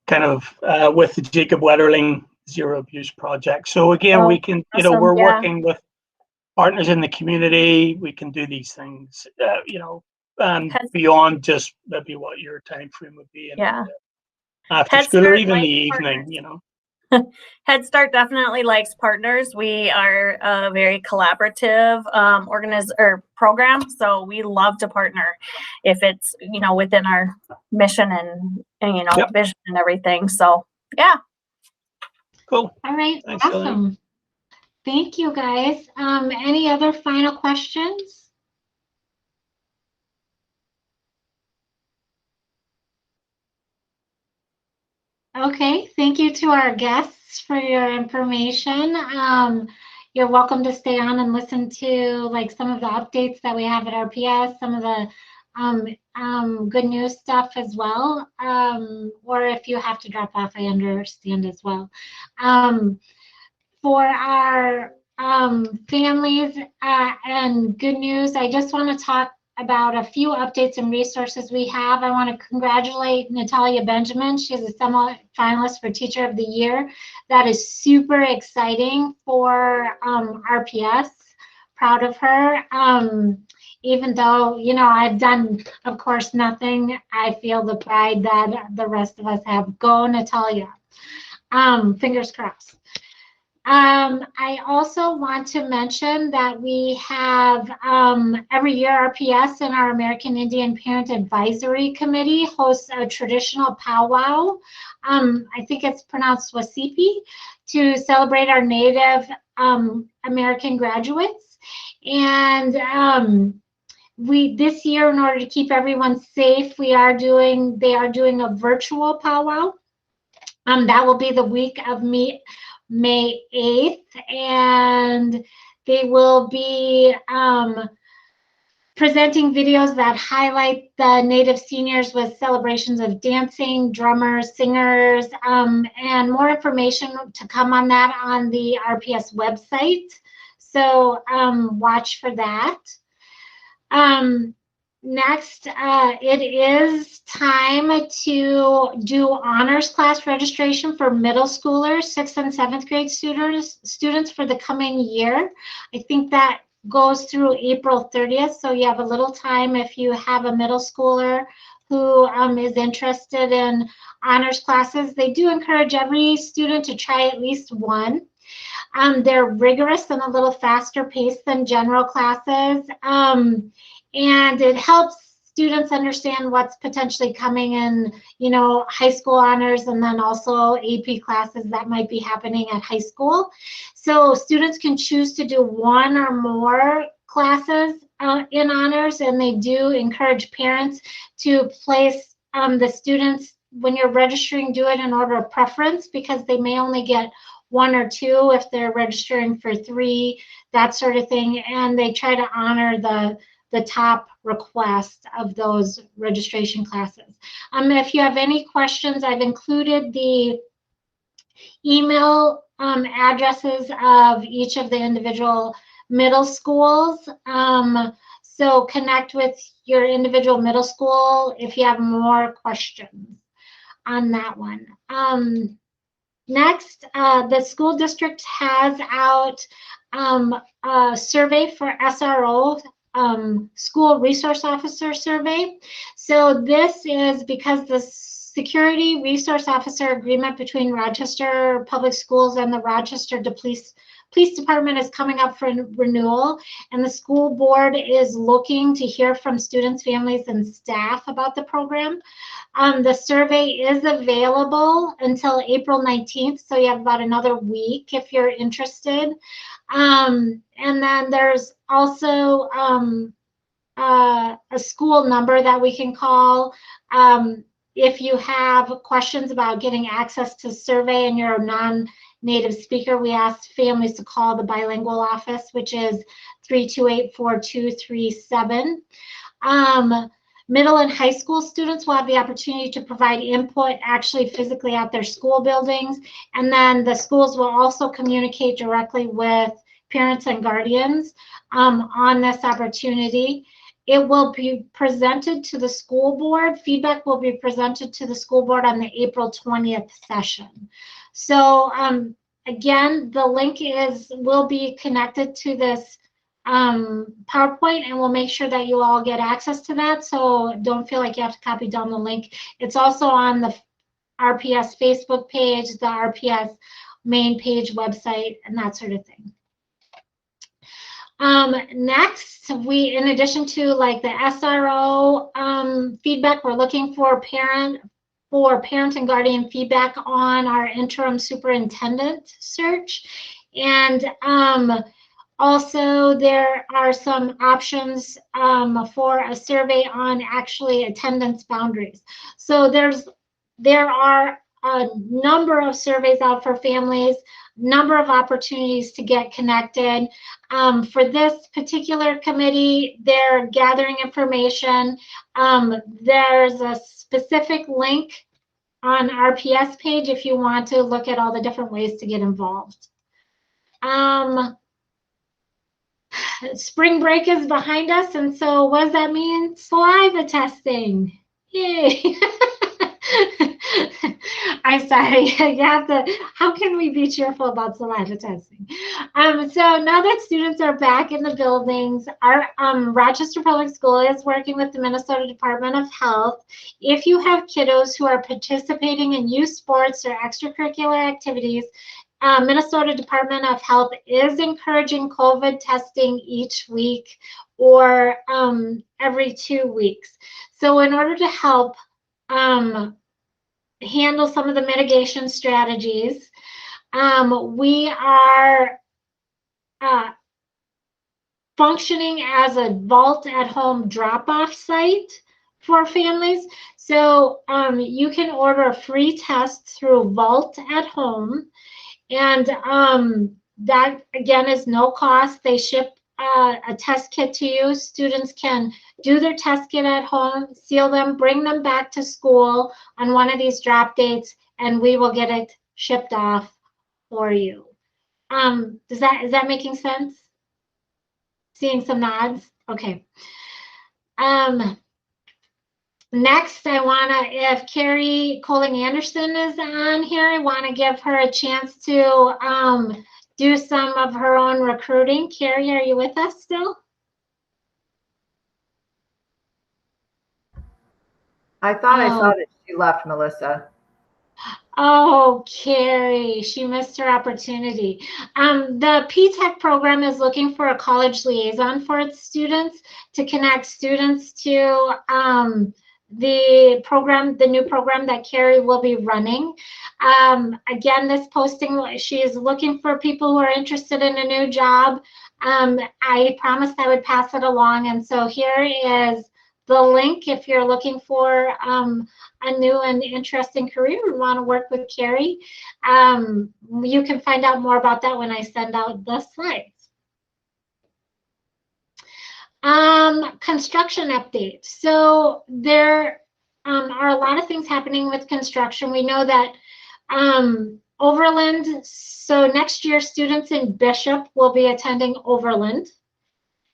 kind of with the Jacob Wetterling Zero Abuse Project. So again, Oh, we can, awesome. we're Yeah. working with partners in the community. We can do these things, beyond just maybe what your time frame would be. Yeah. After Head school or Start even the likes evening, Head Start definitely likes partners. We are a very collaborative program, so we love to partner if it's within our mission and Yep. vision and everything. So yeah. Cool. All right, Thanks, awesome. Thank you, guys. Any other final questions? Okay, thank you to our guests for your information. You're welcome to stay on and listen to like some of the updates that we have at RPS, some of the good news stuff as well. Or if you have to drop off, I understand as well. For our families and good news, I just want to talk about a few updates and resources we have. I want to congratulate Natalia Benjamin. She's a semi-finalist for Teacher of the Year. That is super exciting for RPS. Proud of her. Even though, I've done, of course, nothing, I feel the pride that the rest of us have. Go, Natalia. Fingers crossed. I also want to mention that we have every year RPS and our American Indian Parent Advisory Committee hosts a traditional powwow. I think it's pronounced Wasipi, to celebrate our Native American graduates. And this year, in order to keep everyone safe, they are doing a virtual powwow. That will be the week of May 8th, and they will be presenting videos that highlight the Native seniors with celebrations of dancing, drummers, singers, and more information to come on that on the RPS website. So watch for that. Next, it is time to do honors class registration for middle schoolers, 6th and 7th grade students for the coming year. I think that goes through April 30th, so you have a little time if you have a middle schooler who is interested in honors classes. They do encourage every student to try at least one. They're rigorous and a little faster paced than general classes. And it helps students understand what's potentially coming in, high school honors, and then also AP classes that might be happening at high school. So students can choose to do one or more classes in honors, and they do encourage parents to place the students, when you're registering, do it in order of preference, because they may only get one or two if they're registering for 3, that sort of thing, and they try to honor the top request of those registration classes. If you have any questions, I've included the email addresses of each of the individual middle schools. So connect with your individual middle school if you have more questions on that one. Next, the school district has out a survey for SRO, School Resource Officer Survey. So this is because the Security Resource Officer Agreement between Rochester Public Schools and the Rochester police department is coming up for renewal, and the school board is looking to hear from students, families, and staff about the program. The survey is available until April 19th, so you have about another week if you're interested. And then there's also a school number that we can call if you have questions about getting access to survey and you're a non-native speaker. We ask families to call the bilingual office, which is 328-4237. Middle and high school students will have the opportunity to provide input actually physically at their school buildings. And then the schools will also communicate directly with parents and guardians on this opportunity. It will be presented to the school board. Feedback will be presented to the school board on the April 20th session. So again, the link will be connected to this PowerPoint, and we'll make sure that you all get access to that. So don't feel like you have to copy down the link. It's also on the RPS Facebook page, the RPS main page website, and that sort of thing. Next, in addition to like the SRO feedback, we're looking for parent and guardian feedback on our interim superintendent search. And also there are some options for a survey on actually attendance boundaries. So there are a number of surveys out for families, number of opportunities to get connected. For this particular committee, they're gathering information. There's a specific link on RPS page if you want to look at all the different ways to get involved. Spring break is behind us, and so what does that mean? Saliva testing. Yay. I'm sorry, you have to, how can we be cheerful about saliva testing? So now that students are back in the buildings, our Rochester Public School is working with the Minnesota Department of Health. If you have kiddos who are participating in youth sports or extracurricular activities, Minnesota Department of Health is encouraging COVID testing each week or every 2 weeks. So in order to help handle some of the mitigation strategies, we are functioning as a Vault at Home drop-off site for families. So you can order a free test through Vault at Home, and that again is no cost. They ship a test kit to you. Students can do their test kit at home, seal them, bring them back to school on one of these drop dates, and we will get it shipped off for you. Is that making sense? Seeing some nods? Okay. Next, I wanna, if Carrie Colling-Anderson is on here, I wanna give her a chance to do some of her own recruiting. Carrie, are you with us still? I thought I saw that she left, Melissa. Oh, Carrie, she missed her opportunity. The PTech program is looking for a college liaison for its students to connect students to the program, the new program that Carrie will be running. Again, this posting, she is looking for people who are interested in a new job. I promised I would pass it along, and so here is the link if you're looking for a new and interesting career and want to work with Carrie. You can find out more about that when I send out the slides. Construction update. So there are a lot of things happening with construction. We know that Overland, so next year students in Bishop will be attending Overland.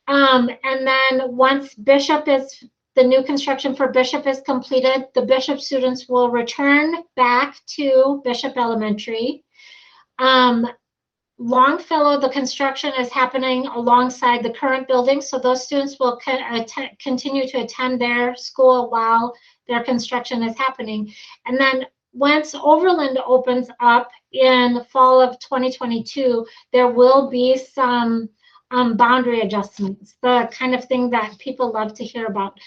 And then once Bishop is, the new construction for Bishop is completed, the Bishop students will return back to Bishop Elementary. Longfellow, the construction is happening alongside the current building, so those students will continue to attend their school while their construction is happening. And then once Overland opens up in the fall of 2022, there will be some boundary adjustments, the kind of thing that people love to hear about.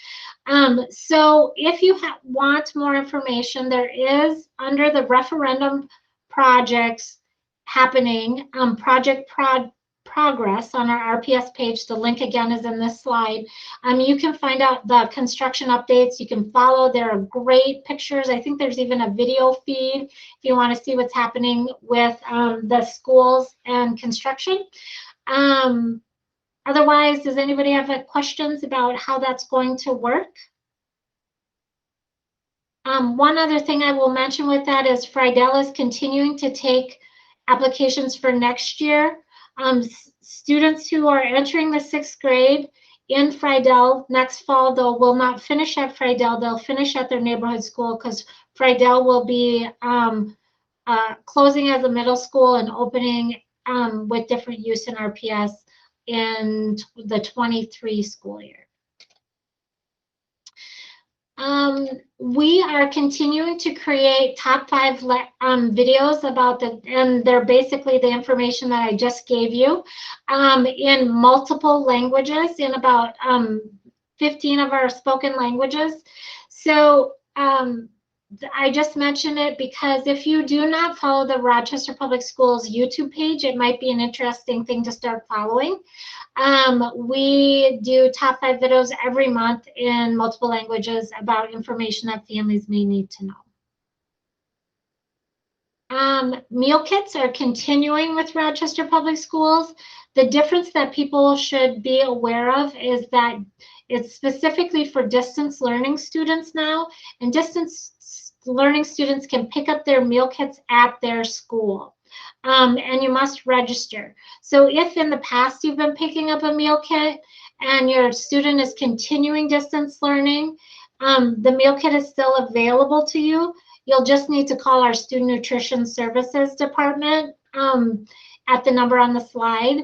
So if you want more information, there is, under the referendum projects happening, progress on our RPS page. The link again is in this slide. You can find out the construction updates. You can follow. There are great pictures. I think there's even a video feed if you want to see what's happening with the schools and construction. Otherwise, does anybody have questions about how that's going to work? One other thing I will mention with that is Friedel is continuing to take applications for next year. Students who are entering the 6th grade in Friedel next fall, though, will not finish at Friedel. They'll finish at their neighborhood school, because Friedel will be closing as a middle school and opening with different use in RPS in the 23 school year. We are continuing to create top 5 videos about and they're basically the information that I just gave you, in multiple languages, in about 15 of our spoken languages. So I just mentioned it because if you do not follow the Rochester Public Schools YouTube page, it might be an interesting thing to start following. We do top 5 videos every month in multiple languages about information that families may need to know. Meal kits are continuing with Rochester Public Schools. The difference that people should be aware of is that it's specifically for distance learning students now, and distance learning students can pick up their meal kits at their school. And you must register. So if in the past you've been picking up a meal kit and your student is continuing distance learning, the meal kit is still available to you. You'll just need to call our Student Nutrition Services Department at the number on the slide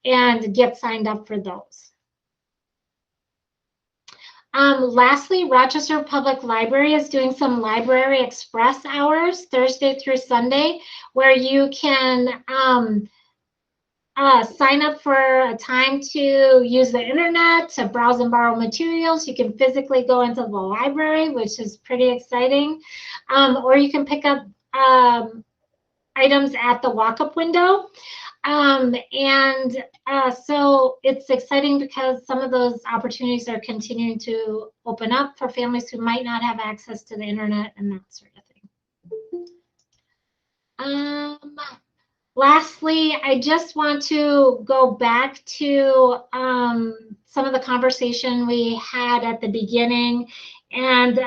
and get signed up for those. Lastly, Rochester Public Library is doing some Library Express hours Thursday through Sunday, where you can sign up for a time to use the internet, to browse and borrow materials. You can physically go into the library, which is pretty exciting, or you can pick up items at the walk-up window. So it's exciting because some of those opportunities are continuing to open up for families who might not have access to the internet and that sort of thing. Lastly, I just want to go back to some of the conversation we had at the beginning, and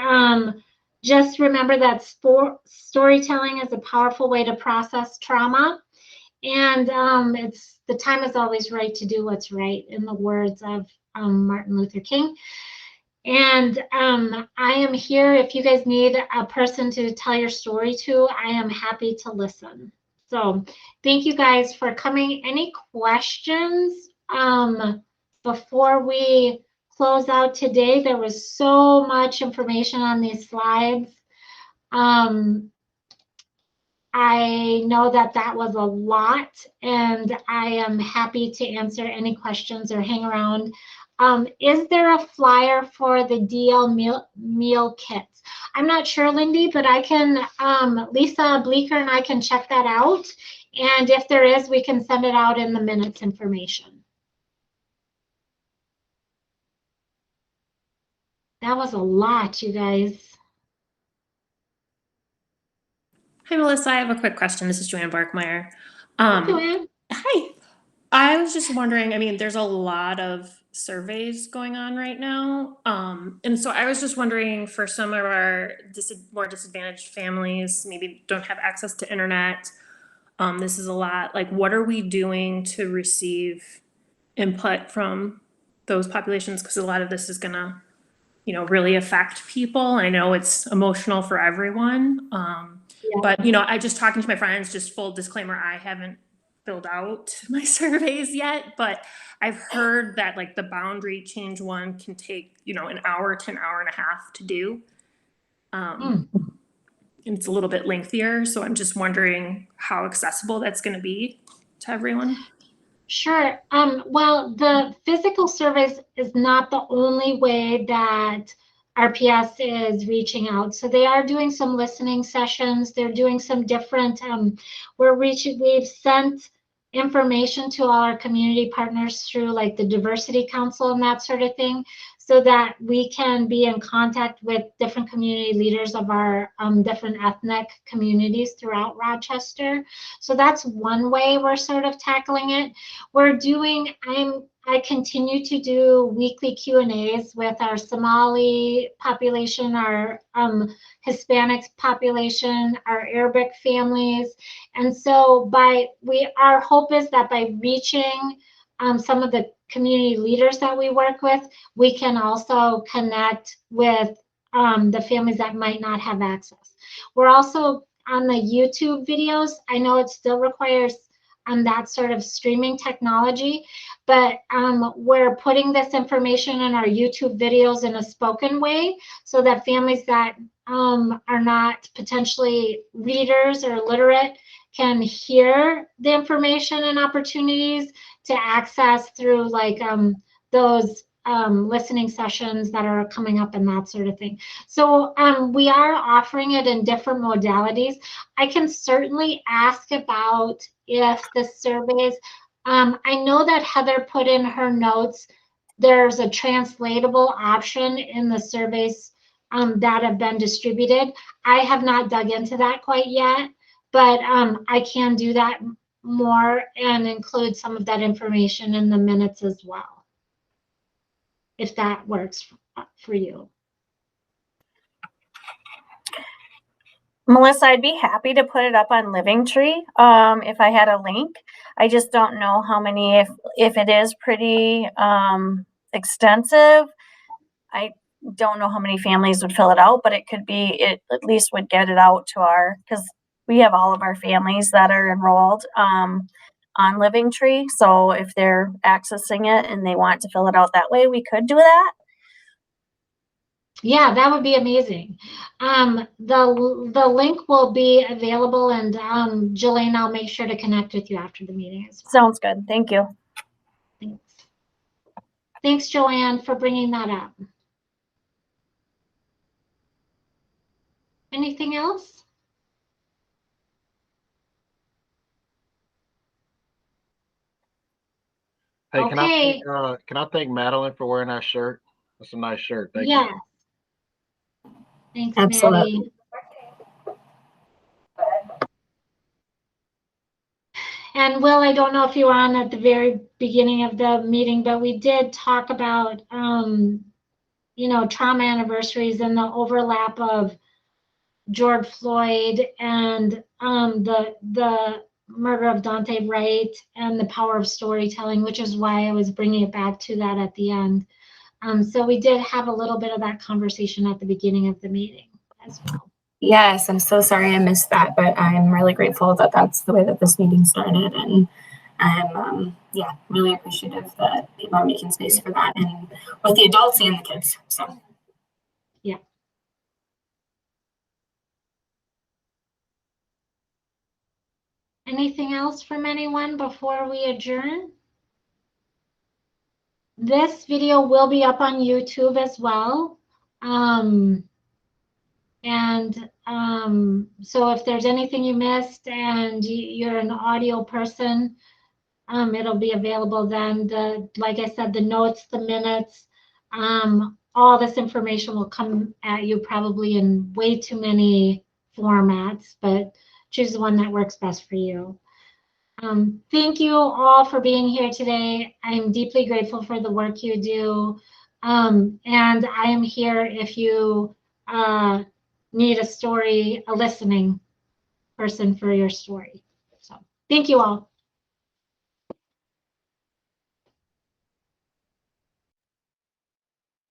just remember that storytelling is a powerful way to process trauma. And the time is always right to do what's right, in the words of Martin Luther King. And I am here if you guys need a person to tell your story to. I am happy to listen. So thank you guys for coming. Any questions before we close out today? There was so much information on these slides. I know that was a lot, and I am happy to answer any questions or hang around. Is there a flyer for the DL meal kits? I'm not sure, Lindy, but I can, Lisa Bleeker and I can check that out. And if there is, we can send it out in the minutes information. That was a lot, you guys. Hi, Melissa. I have a quick question. This is Joanne Barkmeyer. Joanne. Hi. I was just wondering, I mean, there's a lot of surveys going on right now. And so I was just wondering, for some of our more disadvantaged families, maybe don't have access to internet, this is a lot. Like, what are we doing to receive input from those populations? Because a lot of this is going to, really affect people. I know it's emotional for everyone. But, I just talking to my friends, just full disclaimer, I haven't filled out my surveys yet, but I've heard that like the boundary change one can take, an hour to an hour and a half to do. it's a little bit lengthier. So I'm just wondering how accessible that's going to be to everyone. Sure. Well, the physical surveys is not the only way that RPS is reaching out. So they are doing some listening sessions. They're doing some different, we've sent information to all our community partners through like the Diversity Council and that sort of thing, so that we can be in contact with different community leaders of our different ethnic communities throughout Rochester. So that's one way we're sort of tackling it. We're doing, I continue to do weekly Q&As with our Somali population, our Hispanic population, our Arabic families. And so our hope is that by reaching some of the community leaders that we work with, we can also connect with the families that might not have access. We're also on the YouTube videos. I know it still requires that sort of streaming technology, but we're putting this information in our YouTube videos in a spoken way, so that families that are not potentially readers or literate can hear the information and opportunities to access through like those listening sessions that are coming up and that sort of thing. So we are offering it in different modalities. I can certainly ask about if the surveys, I know that Heather put in her notes, there's a translatable option in the surveys that have been distributed. I have not dug into that quite yet, but I can do that more and include some of that information in the minutes as well, if that works for you. Melissa, I'd be happy to put it up on Living Tree if I had a link. I just don't know how many, if it is pretty extensive, I don't know how many families would fill it out, but it could be, it at least would get it out to because we have all of our families that are enrolled on Living Tree. So if they're accessing it and they want to fill it out that way, we could do that. Yeah, that would be amazing. The link will be available, and Jillian, I'll make sure to connect with you after the meeting as well. Sounds good. Thank you. Thanks. Thanks, Joanne, for bringing that up. Anything else? Hey, Okay. can I thank Madeline for wearing that shirt? That's a nice shirt. Thank you. Yeah. Thanks, Absolutely. Maddie. And Will, I don't know if you were on at the very beginning of the meeting, but we did talk about, you know, trauma anniversaries and the overlap of George Floyd and the murder of Dante Wright and the power of storytelling, which is why I was bringing it back to that at the end. So we did have a little bit of that conversation at the beginning of the meeting as well. Yes, I'm so sorry I missed that, but I'm really grateful that that's the way that this meeting started, and I'm yeah, really appreciative that people are making space for that, and with the adults and the kids. So yeah. Anything else from anyone before we adjourn? This video will be up on YouTube as well. So if there's anything you missed and you're an audio person, it'll be available then. Like I said, the notes, the minutes, all this information will come at you probably in way too many formats, but choose the one that works best for you. Thank you all for being here today. I'm deeply grateful for the work you do. And I am here if you need a story, a listening person for your story. So thank you all.